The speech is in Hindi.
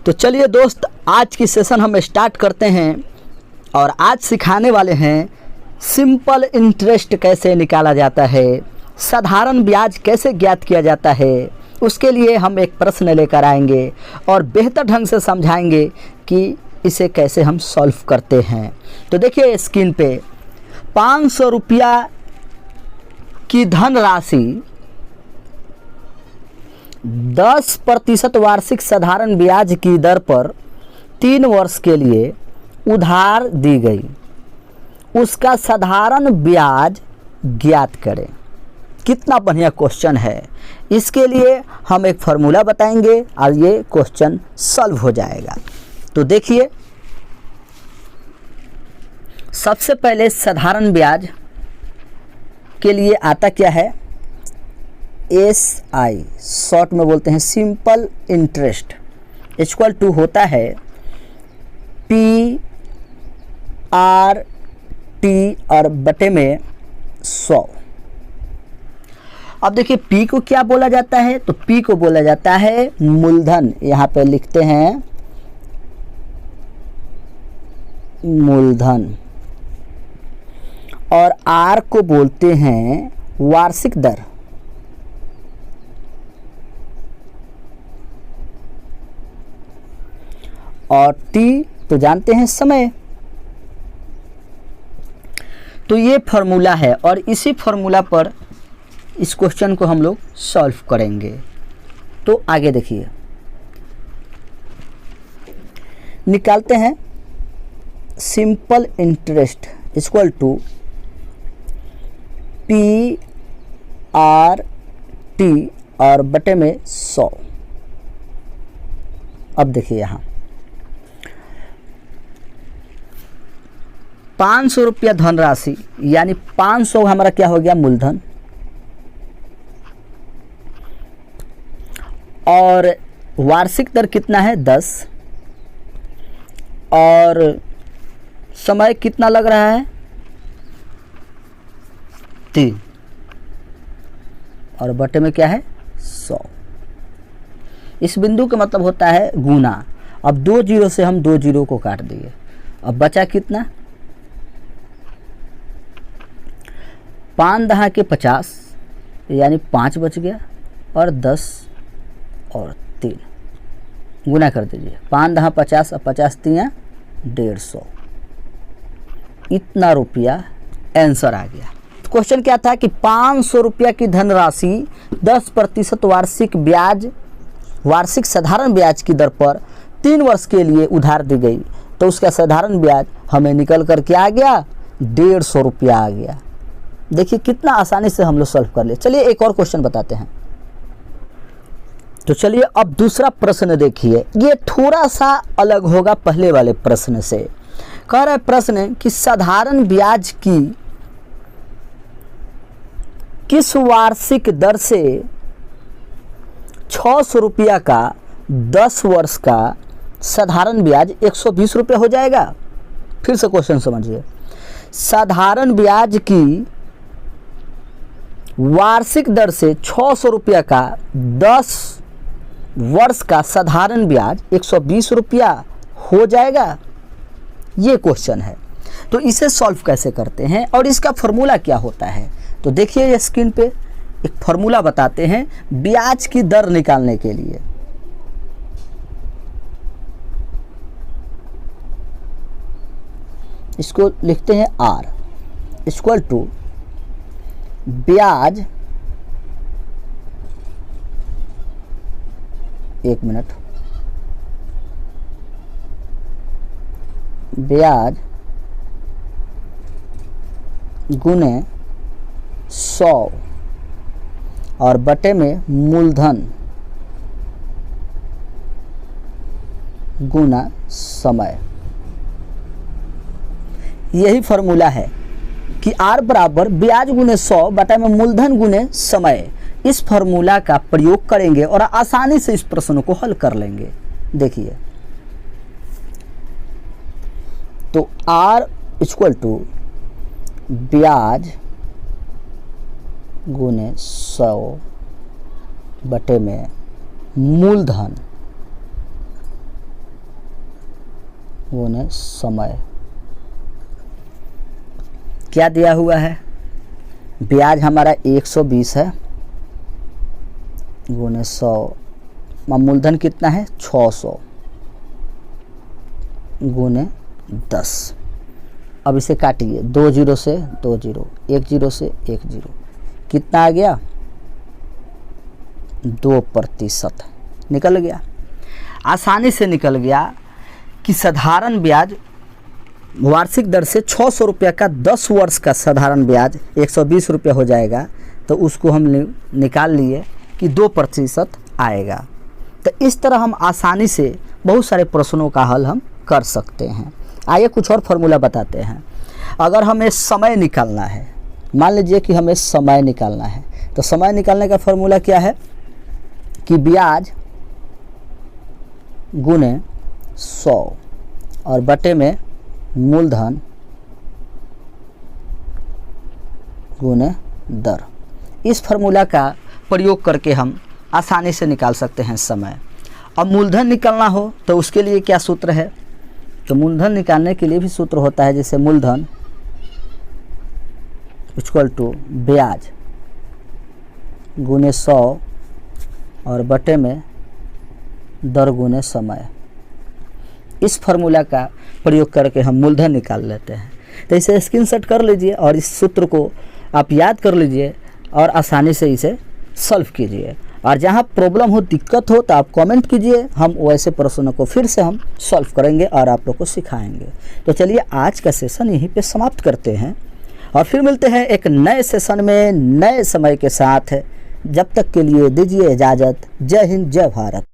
तो चलिए दोस्त, आज की सेशन हम स्टार्ट करते हैं और आज सिखाने वाले हैं सिंपल इंटरेस्ट कैसे निकाला जाता है, साधारण ब्याज कैसे ज्ञात किया जाता है। उसके लिए हम एक प्रश्न लेकर आएंगे और बेहतर ढंग से समझाएंगे कि इसे कैसे हम सॉल्व करते हैं। तो देखिए स्क्रीन पे 500 रुपया की धनराशि 10% वार्षिक साधारण ब्याज की दर पर 3 वर्ष के लिए उधार दी गई। उसका साधारण ब्याज ज्ञात करें। कितना बढ़िया क्वेश्चन है। इसके लिए हम एक फार्मूला बताएंगे और ये क्वेश्चन सॉल्व हो जाएगा। तो देखिए, सबसे पहले साधारण ब्याज के लिए आता क्या है, SI, शॉर्ट में बोलते हैं सिंपल इंटरेस्ट, इक्वल टू होता है PRT और बटे में 100। अब देखिए P को क्या बोला जाता है, तो P को बोला जाता है मूलधन। यहाँ पे लिखते हैं मूलधन, और R को बोलते हैं वार्षिक दर। और T तो जानते हैं समय। तो ये फार्मूला है और इसी फार्मूला पर इस क्वेश्चन को हम लोग सॉल्व करेंगे। तो आगे देखिए, निकालते हैं simple interest equal to PRT और बटे में 100। अब देखिए यहाँ 500 रुपया धनराशि, यानी 500 हमारा क्या हो गया, मूलधन। और वार्षिक दर कितना है, 10। और समय कितना लग रहा है, 3। और बटे में क्या है, 100। इस बिंदु का मतलब होता है गुना। अब 2 जीरो से हम 2 जीरो को काट दिए। अब बचा कितना, 5 दहा के 50, यानी 5 बच गया। और 10 और 3 गुना कर दीजिए। 5 दहा 50 और 50 3 150। इतना रुपया आंसर आ गया। क्वेश्चन क्या था कि 500 रुपया की धनराशि 10% वार्षिक साधारण ब्याज की दर पर 3 वर्ष के लिए उधार दी गई। तो उसका साधारण ब्याज हमें निकल कर के आ गया 150 रुपया आ गया। देखिए कितना आसानी से हम लोग सॉल्व कर लिए। चलिए एक और क्वेश्चन बताते हैं। तो चलिए अब दूसरा प्रश्न देखिए, ये थोड़ा सा अलग होगा पहले वाले प्रश्न से। कह रहा है प्रश्न कि साधारण ब्याज की किस वार्षिक दर से 600 रुपया का 10 वर्ष का साधारण ब्याज 120 रुपया हो जाएगा। फिर से क्वेश्चन समझिए, साधारण ब्याज की वार्षिक दर से 600 रुपया का 10 वर्ष का साधारण ब्याज 120 रुपया हो जाएगा। ये क्वेश्चन है। तो इसे सॉल्व कैसे करते हैं और इसका फॉर्मूला क्या होता है। तो देखिए ये स्क्रीन पे एक फॉर्मूला बताते हैं ब्याज की दर निकालने के लिए। इसको लिखते हैं R इक्वल टू ब्याज, एक मिनट, ब्याज गुने 100 और बटे में मूलधन गुना समय। यही फॉर्मूला है कि R बराबर ब्याज गुने 100 बटा में मूलधन गुने समय। इस फॉर्मूला का प्रयोग करेंगे और आसानी से इस प्रश्न को हल कर लेंगे। देखिए तो R इक्वल टू ब्याज गुने 100 बटे में मूलधन गुने समय। क्या दिया हुआ है, ब्याज हमारा 120 है गुने 100, मूलधन कितना है 600 गुने 10। अब इसे काटिए, 2 जीरो से 2 जीरो, 1 जीरो से 1 जीरो, कितना आ गया 2% निकल गया। आसानी से निकल गया कि साधारण ब्याज वार्षिक दर से 600 रुपये का 10 वर्ष का साधारण ब्याज 120 रुपये हो जाएगा, तो उसको हम निकाल लिए कि 2% आएगा। तो इस तरह हम आसानी से बहुत सारे प्रश्नों का हल हम कर सकते हैं। आइए कुछ और फार्मूला बताते हैं। अगर हमें समय निकालना है, मान लीजिए कि हमें समय निकालना है, तो समय निकालने का फार्मूला क्या है कि ब्याज गुने 100 और बटे में मूलधन गुने दर। इस फार्मूला का प्रयोग करके हम आसानी से निकाल सकते हैं समय। अब मूलधन निकालना हो तो उसके लिए क्या सूत्र है, तो मूलधन निकालने के लिए भी सूत्र होता है, जैसे मूलधन इक्वल टू ब्याज गुने 100 और बटे में दर गुने समय। इस फार्मूला का प्रयोग करके हम मूलधन निकाल लेते हैं। तो इसे स्क्रीनशॉट कर लीजिए और इस सूत्र को आप याद कर लीजिए और आसानी से इसे सॉल्व कीजिए। और जहाँ प्रॉब्लम हो, दिक्कत हो, तो आप कमेंट कीजिए, हम वैसे प्रश्नों को फिर से हम सॉल्व करेंगे और आप लोग को सिखाएंगे। तो चलिए आज का सेशन यहीं पे समाप्त करते हैं और फिर मिलते हैं एक नए सेशन में नए समय के साथ। जब तक के लिए दीजिए इजाज़त। जय हिंद, जय भारत।